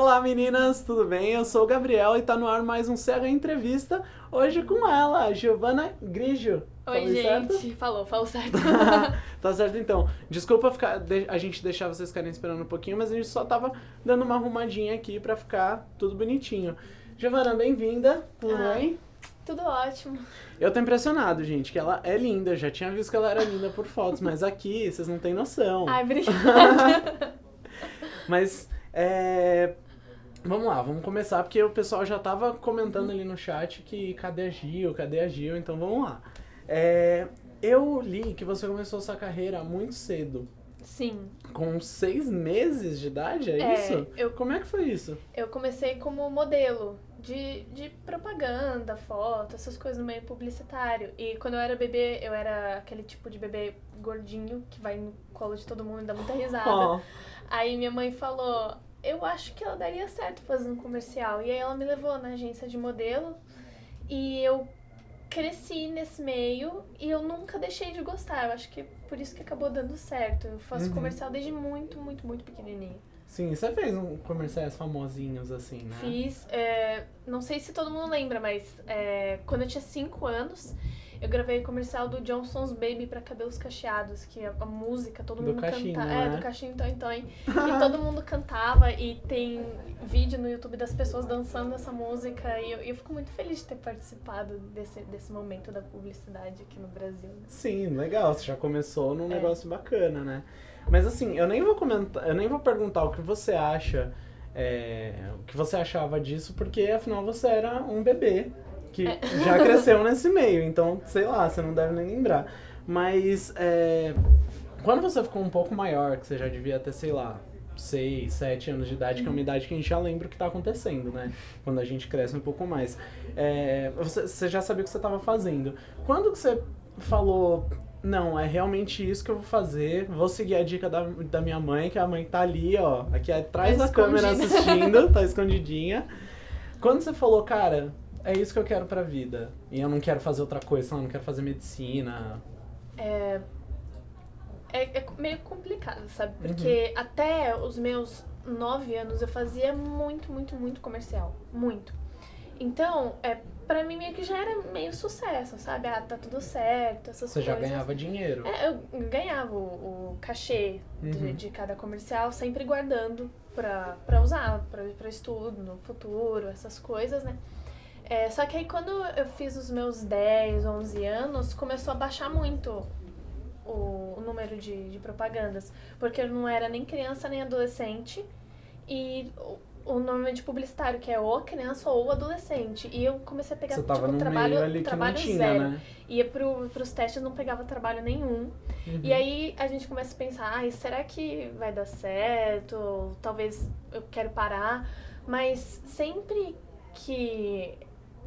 Olá meninas, tudo bem? Eu sou o Gabriel e tá no ar mais um CH Entrevista, hoje com ela, a Giovana Grigio. Oi, Falei gente. certo? Falou certo. Tá certo então. Desculpa a gente deixar vocês ficarem esperando um pouquinho, mas a gente só tava dando uma arrumadinha aqui pra ficar tudo bonitinho. Giovana, bem-vinda, tudo bem? Tudo ótimo. Eu tô impressionado, gente, que ela é linda, eu já tinha visto que ela era linda por fotos, mas aqui vocês não têm noção. Ai, obrigada. Mas, vamos lá, vamos começar, porque o pessoal já tava comentando ali no chat que cadê a Gil, então vamos lá. Eu li que você começou sua carreira muito cedo, Sim. com 6 meses de idade, é isso? Como é que foi isso? Eu comecei como modelo de propaganda, foto, essas coisas no meio publicitário. E quando eu era bebê, eu era aquele tipo de bebê gordinho que vai no colo de todo mundo e dá muita risada. Oh. Aí minha mãe falou, eu acho que ela daria certo fazendo um comercial. E aí ela me levou na agência de modelo e eu cresci nesse meio e eu nunca deixei de gostar. Eu acho que é por isso que acabou dando certo. Eu faço comercial desde muito, muito, muito pequenininha. Sim, você fez comerciais famosinhos assim, né? Fiz, não sei se todo mundo lembra, mas quando eu tinha 5 anos, eu gravei o comercial do Johnson's Baby pra cabelos cacheados, que a música todo mundo cantava. Né? Do Cachinho Toim Toim. Que todo mundo cantava e tem vídeo no YouTube das pessoas dançando essa música. E eu fico muito feliz de ter participado desse momento da publicidade aqui no Brasil. Né? Sim, legal, você já começou num negócio bacana, né? Mas assim, eu nem vou perguntar o que você acha, o que você achava disso, porque afinal você era um bebê que já cresceu nesse meio, então, sei lá, você não deve nem lembrar. Mas quando você ficou um pouco maior, que você já devia ter, sei lá, 6, 7 anos de idade, que é uma idade que a gente já lembra o que tá acontecendo, né? Quando a gente cresce um pouco mais. Você já sabia o que você estava fazendo. Quando que você falou, não, é realmente isso que eu vou fazer, vou seguir a dica da minha mãe, que a mãe tá ali, ó, aqui atrás da câmera assistindo, tá escondidinha. Quando você falou, cara, é isso que eu quero pra vida, e eu não quero fazer outra coisa, não quero fazer medicina. É meio complicado, sabe? Porque até os meus 9 anos eu fazia muito, muito, muito comercial. Muito. Então, pra mim meio que já era meio sucesso, sabe? Ah, tá tudo certo, essas coisas. Você já ganhava dinheiro. Eu ganhava o cachê de cada comercial, sempre guardando pra usar, pra estudo no futuro, essas coisas, né? Só que aí quando eu fiz os meus 10, 11 anos, começou a baixar muito o número de propagandas, porque eu não era nem criança nem adolescente e o nome de publicitário, que é ou criança ou adolescente, e eu comecei a pegar você tava trabalho não tinha, zero, né? ia pros testes, não pegava trabalho nenhum, e aí a gente começa a pensar, será que vai dar certo, ou talvez eu quero parar, mas sempre que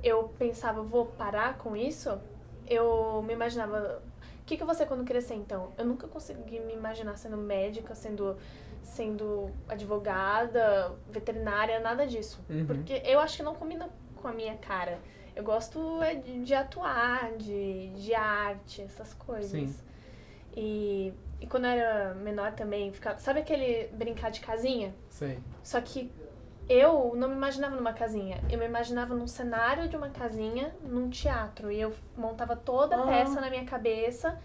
eu pensava, vou parar com isso, eu me imaginava, o que eu vou ser quando crescer, então? Eu nunca consegui me imaginar sendo médica, sendo advogada, veterinária, nada disso. Porque eu acho que não combina com a minha cara. Eu gosto de atuar, de arte, essas coisas. Sim. E quando eu era menor também, sabe aquele brincar de casinha? Sei. Só que eu não me imaginava numa casinha. Eu me imaginava num cenário de uma casinha, num teatro. E eu montava toda a peça na minha cabeça.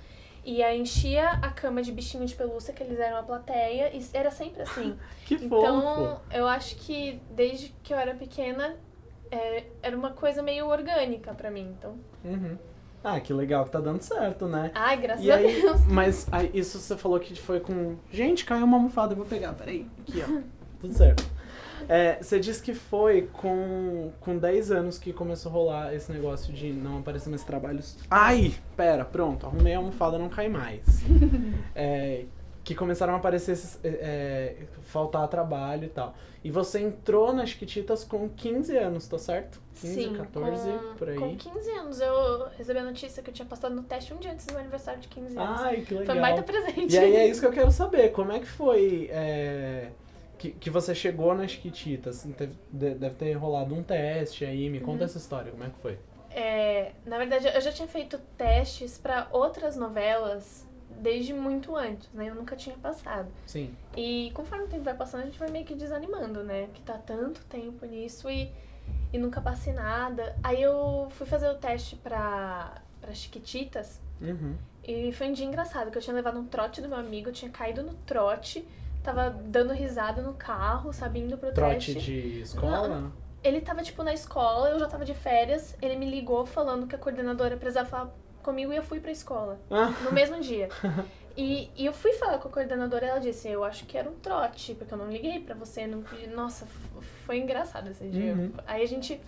E aí enchia a cama de bichinho de pelúcia, que eles eram a plateia. E era sempre assim. Que fofo! Então, eu acho que desde que eu era pequena, era uma coisa meio orgânica pra mim. Então... Ah, que legal que tá dando certo, né? Ai, graças a Deus. Mas aí, isso você falou que foi com... Gente, caiu uma almofada, eu vou pegar, peraí. Aqui, ó. Tudo certo. Você disse que foi com 10 anos que começou a rolar esse negócio de não aparecer mais trabalhos. Ai, pera, pronto, arrumei a almofada, não cai mais. Que começaram a aparecer faltar trabalho e tal. E você entrou nas Chiquititas com 15 anos, tá certo? 15, Sim, 14, por aí. Com 15 anos eu recebi a notícia que eu tinha passado no teste um dia antes do meu aniversário de 15 anos. Ai, que legal. Foi um baita presente. E aí é isso que eu quero saber, como é que foi que você chegou nas Chiquititas? Deve ter rolado um teste aí, me conta essa história, como é que foi? Na verdade, eu já tinha feito testes pra outras novelas desde muito antes, né? Eu nunca tinha passado. Sim. E conforme o tempo vai passando, a gente vai meio que desanimando, né? Que tá tanto tempo nisso e nunca passei nada. Aí eu fui fazer o teste pra Chiquititas. Uhum. E foi um dia engraçado, que eu tinha levado um trote do meu amigo, eu tinha caído no trote, tava dando risada no carro, sabe, indo pro Trote teste. de escola? Ele tava, tipo, na escola, eu já tava de férias, ele me ligou falando que a coordenadora precisava falar comigo e eu fui pra escola, no mesmo dia. E eu fui falar com a coordenadora e ela disse, eu acho que era um trote, porque eu não liguei pra você, não pedi. Nossa, foi engraçado esse dia. Uhum. Aí a gente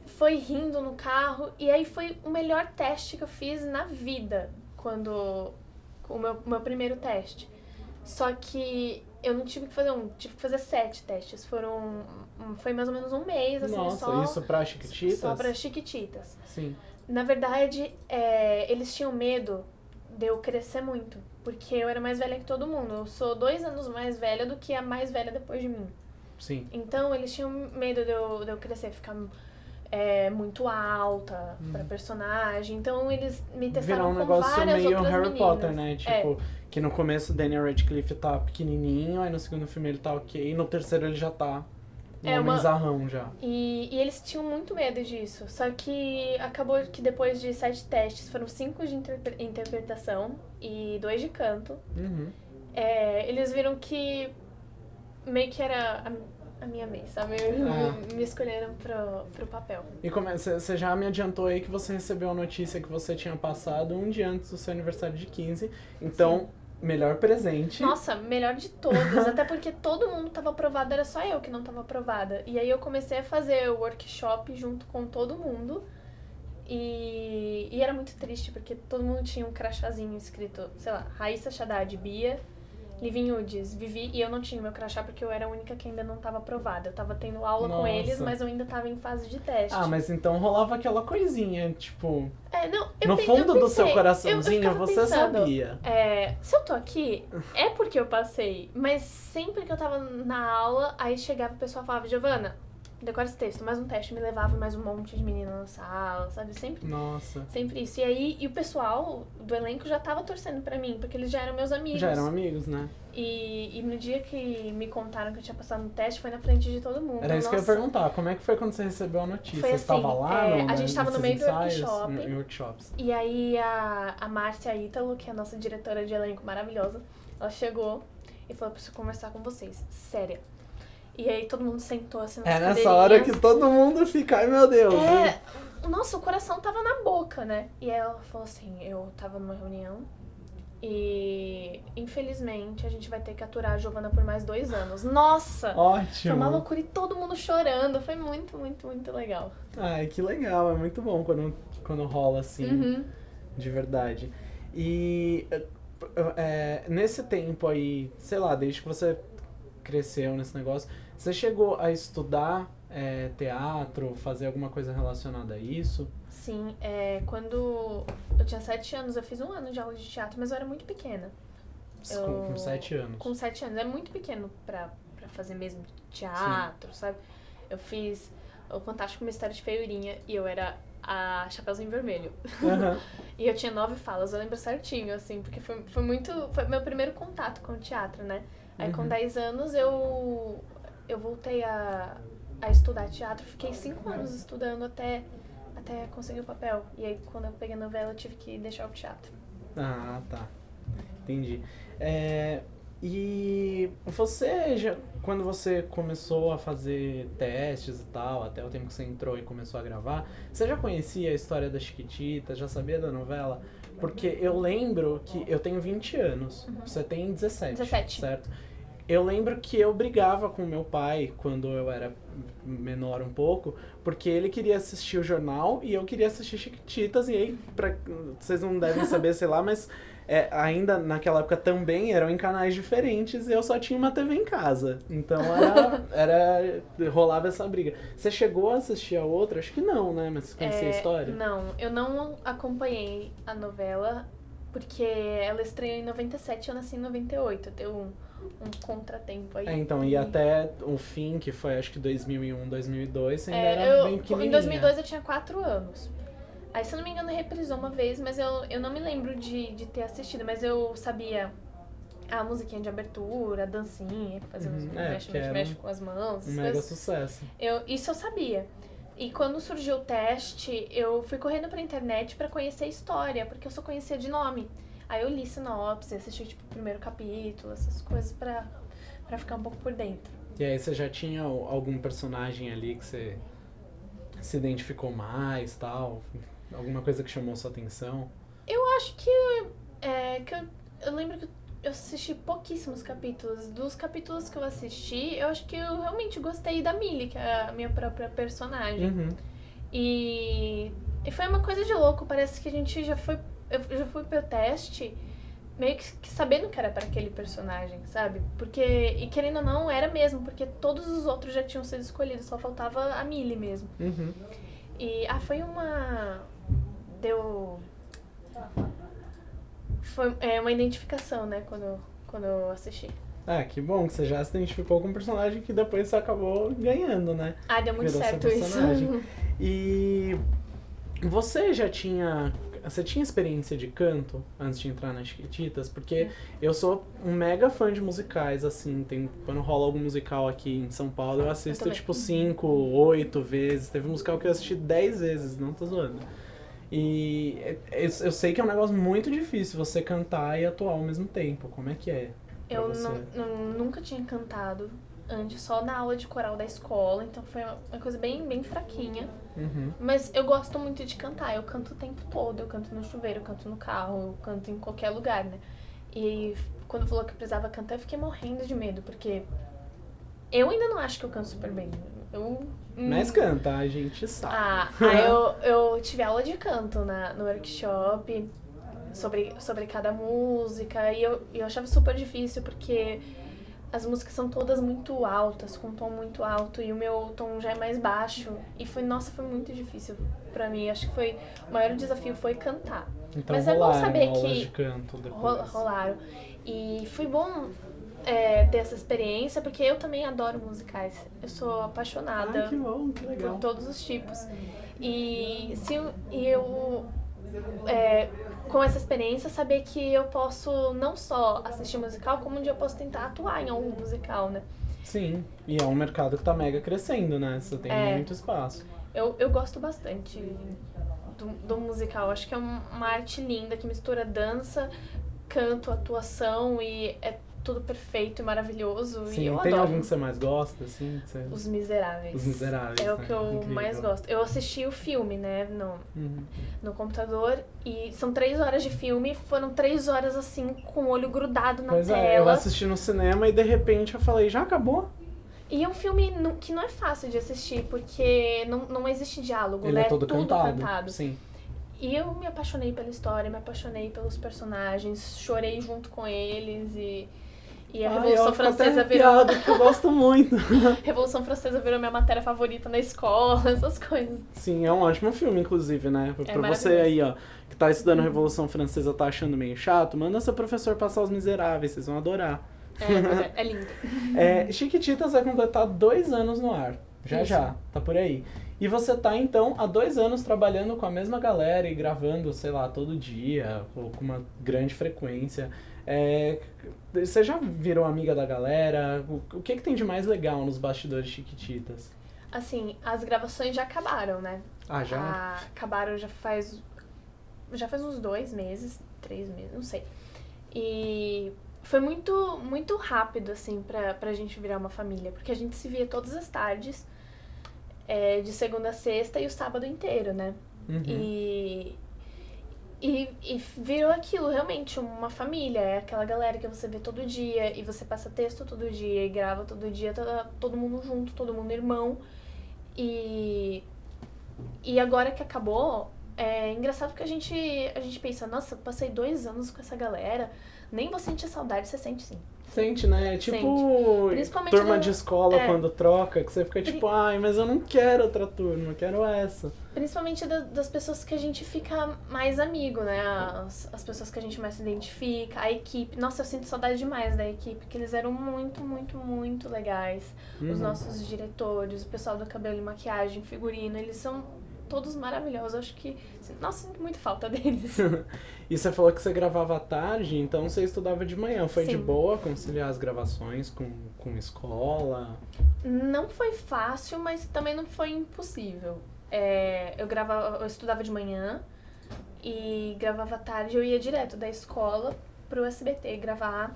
foi rindo no carro, e aí foi o melhor teste que eu fiz na vida, quando o meu primeiro teste. Só que eu não tive que fazer tive que fazer 7 testes. Foi mais ou menos um mês, assim, Nossa, só... isso pra Chiquititas? Só pra Chiquititas. Sim. Na verdade, eles tinham medo de eu crescer muito, porque eu era mais velha que todo mundo. Eu sou 2 anos mais velha do que a mais velha depois de mim. Sim. Então, eles tinham medo de eu crescer, ficar muito alta pra personagem. Então, eles me testaram Virar um com negócio várias meio outras Harry meninas. Potter, né? Tipo, que no começo o Daniel Radcliffe tá pequenininho, aí no segundo filme ele tá ok, e no terceiro ele já tá um homenzarrão já. E eles tinham muito medo disso. Só que acabou que depois de 7 testes, foram 5 de interpretação e 2 de canto. Uhum. Eles viram que meio que era a minha vez, sabe? Me escolheram pro papel. E você já me adiantou aí que você recebeu a notícia que você tinha passado um dia antes do seu aniversário de 15. Então, sim, melhor presente. Nossa, melhor de todos. Até porque todo mundo tava aprovado, era só eu que não tava aprovada. E aí eu comecei a fazer o workshop junto com todo mundo. E era muito triste, porque todo mundo tinha um crachazinho escrito, sei lá, Raíssa Haddad, Bia, Livinhudes, Vivi, e eu não tinha meu crachá porque eu era a única que ainda não tava aprovada. Eu tava tendo aula com eles, mas eu ainda tava em fase de teste. Ah, mas então rolava aquela coisinha, tipo... não, no fundo do seu coraçãozinho, você pensando, sabia. Se eu tô aqui, é porque eu passei. Mas sempre que eu tava na aula, aí chegava o pessoal e falava, Giovana, decora esse texto, mais um teste, me levava mais um monte de menina na sala, sabe? Sempre isso. E aí, o pessoal do elenco já tava torcendo pra mim, porque eles já eram meus amigos. Já eram amigos, né? E no dia que me contaram que eu tinha passado no teste, foi na frente de todo mundo. Era isso que eu ia perguntar, como é que foi quando você recebeu a notícia? Foi assim, você estava lá? A gente tava no meio do workshops. E aí a Márcia Ítalo, que é a nossa diretora de elenco maravilhosa, ela chegou e falou, preciso conversar com vocês, séria. E aí todo mundo sentou assim nas cadeirinhas. Nessa hora que todo mundo fica, ai meu Deus. Nossa, o coração tava na boca, né? E aí ela falou assim, eu tava numa reunião e infelizmente a gente vai ter que aturar a Giovana por mais 2 anos. Nossa! Ótimo! Foi uma loucura e todo mundo chorando. Foi muito, muito, muito legal. Ai, que legal. É muito bom quando rola assim, de verdade. E nesse tempo aí, sei lá, desde que você cresceu nesse negócio, você chegou a estudar teatro, fazer alguma coisa relacionada a isso? Sim, quando eu tinha 7 anos, eu fiz 1 ano de aula de teatro, mas eu era muito pequena. Com 7 anos? Com 7 anos, é muito pequeno pra fazer mesmo teatro, sim, sabe? Eu fiz o Fantástico Mistério de Feiurinha e eu era a Chapeuzinho Vermelho. Uhum. E eu tinha 9 falas, eu lembro certinho, assim, porque foi meu primeiro contato com o teatro, né? Aí com 10 anos eu voltei a estudar teatro, fiquei 5 anos estudando até conseguir o papel. E aí quando eu peguei a novela eu tive que deixar o teatro. Ah, tá. Entendi. E você quando você começou a fazer testes e tal, até o tempo que você entrou e começou a gravar, você já conhecia a história da Chiquitita, já sabia da novela? Porque eu lembro que eu tenho 20 anos, você tem 17, certo? Eu lembro que eu brigava com meu pai quando eu era menor um pouco, porque ele queria assistir o jornal e eu queria assistir Chiquititas, e aí, vocês não devem saber, sei lá, mas ainda naquela época também eram em canais diferentes e eu só tinha uma TV em casa. Então rolava essa briga. Você chegou a assistir a outra? Acho que não, né? Mas você conhecia a história? Não, eu não acompanhei a novela, porque ela estreou em 97 e eu nasci em 98. Deu um contratempo aí. Então, e até o fim, que foi acho que 2001, 2002, você ainda era bem pequenininha. Em 2002 eu tinha 4 anos. Aí, se eu não me engano, reprisou uma vez, mas eu não me lembro de ter assistido, mas eu sabia a musiquinha de abertura, a dancinha, que fazia mexe com as mãos, essas mega coisas. Sucesso. Isso eu sabia. E quando surgiu o teste, eu fui correndo pra internet pra conhecer a história, porque eu só conhecia de nome. Aí eu li sinopse, assisti tipo o primeiro capítulo, essas coisas pra ficar um pouco por dentro. E aí você já tinha algum personagem ali que você se identificou mais, tal? Alguma coisa que chamou sua atenção? Eu acho que eu lembro que eu assisti pouquíssimos capítulos. Dos capítulos que eu assisti, eu acho que eu realmente gostei da Millie, que é a minha própria personagem. Uhum. E foi uma coisa de louco, parece que a gente eu já fui pro teste meio que sabendo que era para aquele personagem, sabe? Porque, e querendo ou não, era mesmo, porque todos os outros já tinham sido escolhidos, só faltava a Millie mesmo. Uhum. E foi uma... Foi uma identificação, né, quando eu assisti. Ah, que bom que você já se identificou com um personagem que depois você acabou ganhando, né? Ah, deu muito Virou certo seu personagem. isso. E você já tinha... Você tinha experiência de canto antes de entrar nas Chiquititas? Porque eu sou um mega fã de musicais, assim, quando rola algum musical aqui em São Paulo, eu assisto tipo 5, 8 vezes. Teve um musical que eu assisti 10 vezes, não tô zoando. E eu sei que é um negócio muito difícil você cantar e atuar ao mesmo tempo. Como é que é? Eu nunca tinha cantado antes, só na aula de coral da escola, então foi uma coisa bem, bem fraquinha. Uhum. Mas eu gosto muito de cantar, eu canto o tempo todo, eu canto no chuveiro, eu canto no carro, eu canto em qualquer lugar, né? E quando falou que eu precisava cantar, eu fiquei morrendo de medo, porque eu ainda não acho que eu canto super bem. Mas canta, a gente sabe. Eu tive aula de canto no workshop sobre cada música, e eu achava super difícil, porque as músicas são todas muito altas, com um tom muito alto, e o meu tom já é mais baixo. E foi muito difícil pra mim. Acho que o maior desafio foi cantar. Então, mas é bom saber aulas que de canto depois. Rolaram. E foi bom ter essa experiência, porque eu também adoro musicais. Eu sou apaixonada. Ai, que bom, que legal. Por todos os tipos. Com essa experiência, saber que eu posso não só assistir musical, como um dia eu posso tentar atuar em algum musical, né? Sim, e é um mercado que tá mega crescendo, né? Você tem muito espaço. Eu gosto bastante do musical. Acho que é uma arte linda que mistura dança, canto, atuação, e é tudo perfeito e maravilhoso. Sim, e eu tem adoro. algum que você mais gosta, assim? Os Miseráveis. Os Miseráveis, é o né? que eu Incrível. mais gosto. Eu assisti o filme, né, no computador, e são 3 horas de filme, foram 3 horas, assim, com o olho grudado na Pois tela. É, eu assisti no cinema e de repente eu falei, já acabou? E é um filme que não é fácil de assistir, porque não existe diálogo, Ele né? é todo tudo cantado. Sim. E eu me apaixonei pela história, me apaixonei pelos personagens, chorei junto com eles, e a Revolução Francesa virou... que eu gosto muito. Revolução Francesa virou minha matéria favorita na escola, essas coisas. Sim, é um ótimo filme, inclusive, né? Pra você aí, ó, que tá estudando Revolução Francesa, tá achando meio chato, manda seu professor passar Os Miseráveis, vocês vão adorar. É lindo. Chiquititas vai completar 2 anos no ar. Já, tá por aí. E você tá, então, há 2 anos trabalhando com a mesma galera e gravando, sei lá, todo dia, ou com uma grande frequência. Você já virou amiga da galera? O que tem de mais legal nos bastidores de Chiquititas? Assim, as gravações já acabaram, né? Ah, já? Acabaram já faz uns 2 meses, 3 meses, não sei. E foi muito, muito rápido, assim, pra gente virar uma família, porque a gente se via todas as tardes, de segunda a sexta, e o sábado inteiro, né? Uhum. E virou aquilo, realmente, uma família. É aquela galera que você vê todo dia, e você passa texto todo dia, e grava todo dia, todo mundo junto, todo mundo irmão. E agora que acabou, é engraçado que a gente pensa, nossa, eu passei 2 anos com essa galera, nem vou sentir saudade, você sente sim. Sente, né? É tipo turma de escola quando troca, que você fica tipo, ai, mas eu não quero outra turma, eu quero essa. Principalmente das pessoas que a gente fica mais amigo, né? As pessoas que a gente mais se identifica, a equipe. Nossa, eu sinto saudade demais da equipe, que eles eram muito, muito, muito legais. Os nossos diretores, o pessoal do cabelo e maquiagem, figurino, eles são todos maravilhosos. Acho que, nossa, sinto muita falta deles. E você falou que você gravava à tarde, então você estudava de manhã. Foi de Sim. boa conciliar as gravações com escola? Não foi fácil, mas também não foi impossível. Eu estudava de manhã e gravava à tarde. Eu ia direto da escola pro SBT gravar.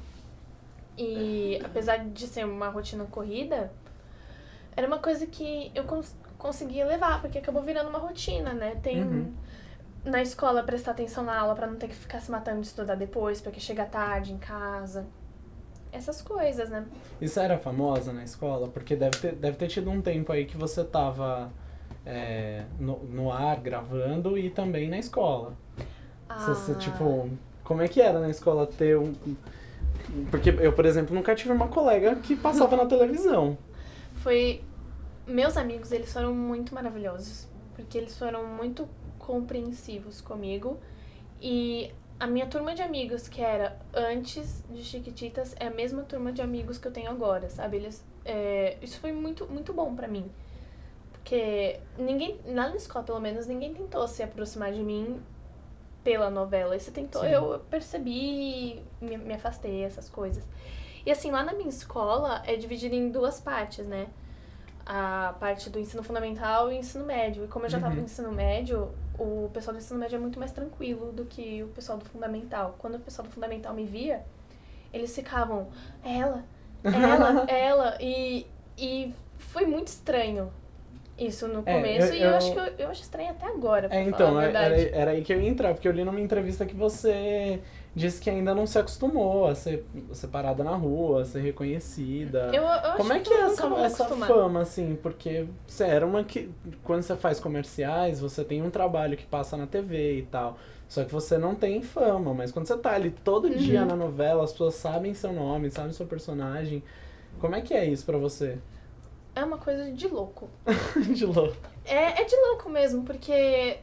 E apesar de ser uma rotina corrida, era uma coisa que eu conseguia levar, porque acabou virando uma rotina, né? Na escola prestar atenção na aula pra não ter que ficar se matando de estudar depois, porque chega tarde em casa. Essas coisas, né? E você era famosa na escola? Porque deve ter tido um tempo aí que você tava no ar gravando e também na escola. Você, tipo, como é que era na escola ter um... Porque eu, por exemplo, nunca tive uma colega que passava na televisão. Meus amigos, eles foram muito maravilhosos, porque eles foram muito compreensivos comigo. E a minha turma de amigos, que era antes de Chiquititas, é a mesma turma de amigos que eu tenho agora, sabe? Isso foi muito, muito bom pra mim. Porque lá na escola, pelo menos, ninguém tentou se aproximar de mim pela novela. Isso tentou, eu percebi, me afastei, essas coisas. E assim, lá na minha escola é dividido em duas partes, né? A parte do ensino fundamental e ensino médio. E como eu já tava no ensino médio, o pessoal do ensino médio é muito mais tranquilo do que o pessoal do fundamental. Quando o pessoal do fundamental me via, eles ficavam, ela. E foi muito estranho isso no começo, e eu acho que eu acho estranho até agora, pra falar a verdade. Era aí que eu ia entrar, porque eu li numa entrevista que você disse que ainda não se acostumou a ser parada na rua, a ser reconhecida. Eu acho Como é que eu é nunca vou me essa acostumar. fama, assim? Porque você era uma que, quando você faz comerciais, você tem um trabalho que passa na TV e tal. Só que você não tem fama, mas quando você tá ali todo dia na novela, as pessoas sabem seu nome, sabem seu personagem. Como é que é isso pra você? É uma coisa de louco. De louco. É de louco mesmo, porque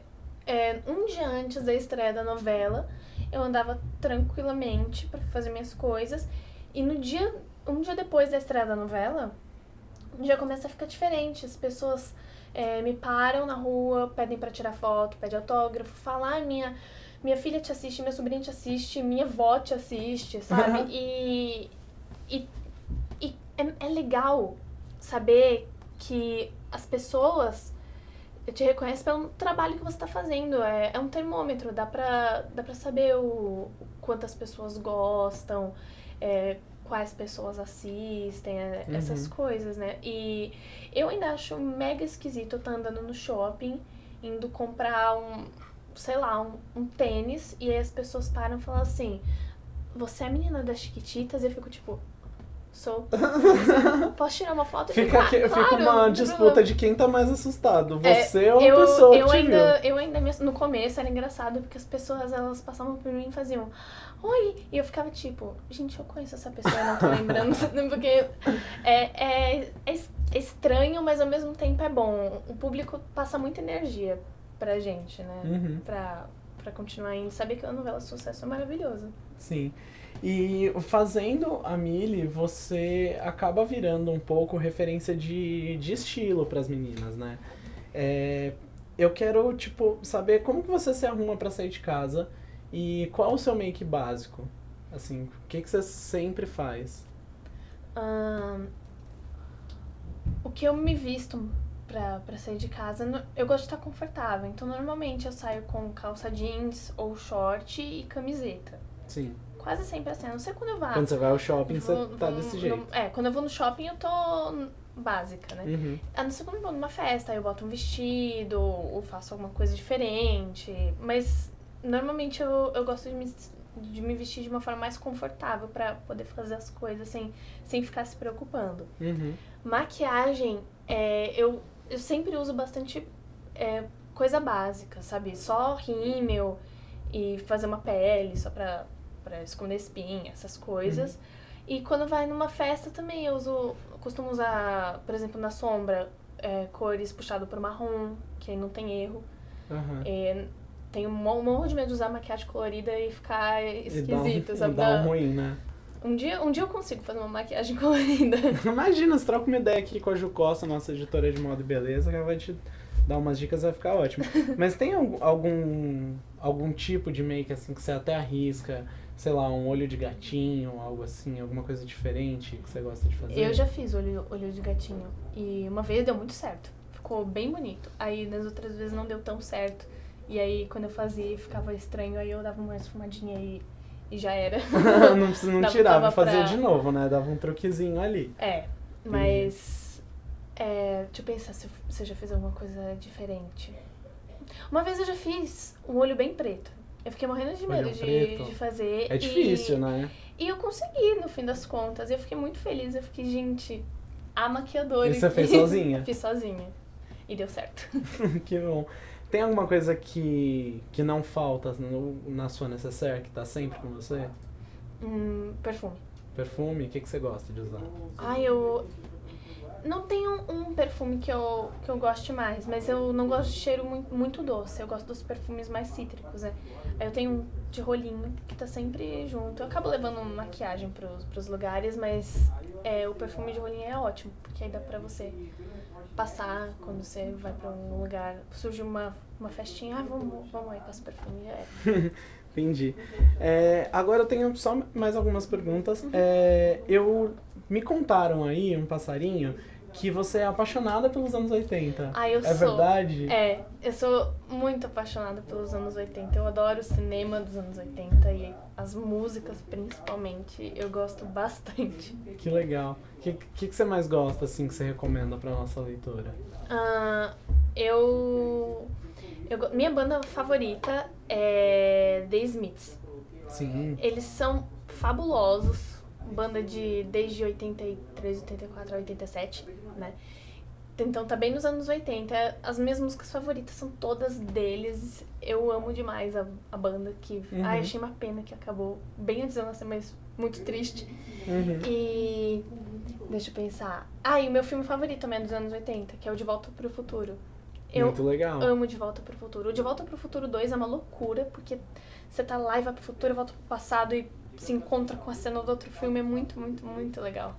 um dia antes da estreia da novela, eu andava tranquilamente pra fazer minhas coisas. E um dia depois da estreia da novela, o dia começa a ficar diferente. As pessoas me param na rua, pedem pra tirar foto, pedem autógrafo, falam, minha filha te assiste, minha sobrinha te assiste, minha avó te assiste, sabe? E é legal saber que as pessoas te reconhecem pelo trabalho que você está fazendo. É um termômetro, dá pra saber quantas pessoas gostam, quais pessoas assistem, essas coisas, né? E eu ainda acho mega esquisito eu estar andando no shopping, indo comprar um tênis, e aí as pessoas param e falam assim, você é a menina das Chiquititas? E eu fico tipo, sou. Posso tirar uma foto? Fica Claro, uma disputa de quem tá mais assustado. Você ou a pessoa que te viu? Eu ainda, no começo, era engraçado, porque as pessoas, elas passavam por mim e faziam, oi! E eu ficava tipo, gente, eu conheço essa pessoa, eu não tô lembrando. Porque é estranho, mas ao mesmo tempo é bom. O público passa muita energia pra gente, né? Pra continuar indo. Saber que a novela de sucesso é maravilhoso. Sim. E fazendo a Milly, você acaba virando um pouco referência de estilo pras meninas, né? Eu quero, tipo, saber como que você se arruma pra sair de casa e qual o seu make básico? Assim, o que você sempre faz? O que eu me visto pra sair de casa, eu gosto de estar confortável. Então, normalmente, eu saio com calça jeans ou short e camiseta. Sim. Quase sempre assim, a não ser quando eu vá. Quando você vai ao shopping, você tá desse jeito. Quando eu vou no shopping, eu tô básica, né? A não ser quando eu vou numa festa, aí eu boto um vestido ou faço alguma coisa diferente. Mas, normalmente, eu gosto de me vestir de uma forma mais confortável pra poder fazer as coisas sem ficar se preocupando. Maquiagem, eu sempre uso bastante coisa básica, sabe? Só rímel e fazer uma pele só pra esconder espinha, essas coisas. E quando vai numa festa também, eu costumo usar, por exemplo, na sombra, cores puxado pro marrom, que aí não tem erro. Tenho um morro de medo de usar maquiagem colorida e ficar esquisito, sabe? Dá um ruim, né? Um dia eu consigo fazer uma maquiagem colorida. Imagina, você troca uma ideia aqui com a Ju Costa, nossa editora de moda e beleza, que ela vai te dar umas dicas, vai ficar ótimo. Mas tem algum tipo de make, assim, que você até arrisca? Sei lá, um olho de gatinho, algo assim, alguma coisa diferente que você gosta de fazer? Eu já fiz olho de gatinho. E uma vez deu muito certo. Ficou bem bonito. Aí nas outras vezes não deu tão certo. E aí quando eu fazia ficava estranho, aí eu dava uma esfumadinha e já era. não tirava, fazia de novo, né? Dava um truquezinho ali. Mas... deixa eu pensar se eu já fiz alguma coisa diferente. Uma vez eu já fiz um olho bem preto. Eu fiquei morrendo de medo de fazer. É difícil, né? E eu consegui, no fim das contas. Eu fiquei muito feliz. Eu fiquei, gente, a maquiadora. E você fez sozinha? Fiz sozinha. E deu certo. Que bom. Tem alguma coisa que não falta na sua necessaire, que tá sempre com você? Perfume. Perfume? O que você gosta de usar? Eu não tenho um perfume que eu goste mais, mas eu não gosto de cheiro muito doce. Eu gosto dos perfumes mais cítricos, né? Aí eu tenho um de rolinho que tá sempre junto. Eu acabo levando maquiagem pros lugares, mas o perfume de rolinho é ótimo, porque aí dá pra você passar quando você vai pra um lugar. Surge uma festinha, vamos aí, passa o perfume, já é. Entendi. Agora eu tenho só mais algumas perguntas. Me contaram aí, um passarinho, que você é apaixonada pelos anos 80. Eu sou. Verdade? Eu sou muito apaixonada pelos anos 80. Eu adoro o cinema dos anos 80 e as músicas, principalmente, eu gosto bastante. Que legal. O que você mais gosta, assim, que você recomenda pra nossa leitora? Minha banda favorita é The Smiths. Sim. Eles são fabulosos. Banda desde 83, 84 a 87, né? Então tá bem nos anos 80. As minhas músicas favoritas são todas deles. Eu amo demais a banda. Achei uma pena que acabou bem antes de eu nascer, mas muito triste. E deixa eu pensar. E o meu filme favorito também é dos anos 80, que é o De Volta pro Futuro. Muito legal. Amo De Volta pro Futuro. O De Volta pro Futuro 2 é uma loucura, porque você tá lá e vai pro futuro, volta pro passado e se encontra com a cena do outro filme. É muito, muito, muito legal.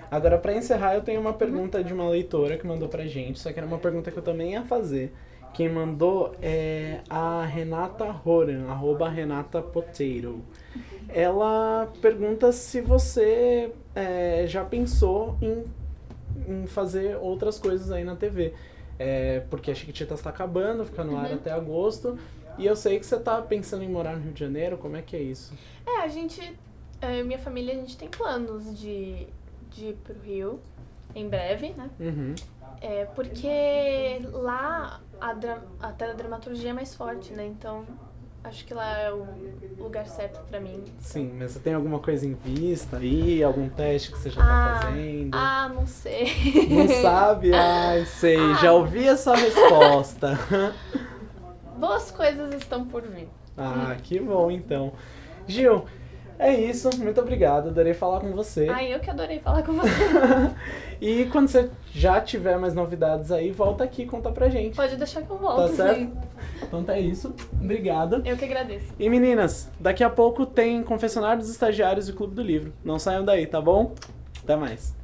Agora, pra encerrar, eu tenho uma pergunta de uma leitora que mandou pra gente, só que era uma pergunta que eu também ia fazer. Quem mandou é a Renata Horan, @RenataPotato. Ela pergunta se você já pensou em fazer outras coisas aí na TV. Porque a Chiquititas tá acabando, fica no ar até agosto. E eu sei que você tá pensando em morar no Rio de Janeiro, como é que é isso? Minha família, a gente tem planos de ir pro Rio em breve, né? Porque lá a teledramaturgia é mais forte, né? Então, acho que lá é o lugar certo pra mim. Sim, mas você tem alguma coisa em vista aí? Algum teste que você já tá fazendo? Não sei. Não sabe? Sei. Já ouvi a sua resposta. Boas coisas estão por vir. Que bom, então. Gil, é isso. Muito obrigado. Adorei falar com você. Eu que adorei falar com você. E quando você já tiver mais novidades aí, volta aqui e conta pra gente. Pode deixar que eu volto. Tá certo? Sim. Então é isso. Obrigado. Eu que agradeço. E meninas, daqui a pouco tem Confessionário dos Estagiários e Clube do Livro. Não saiam daí, tá bom? Até mais.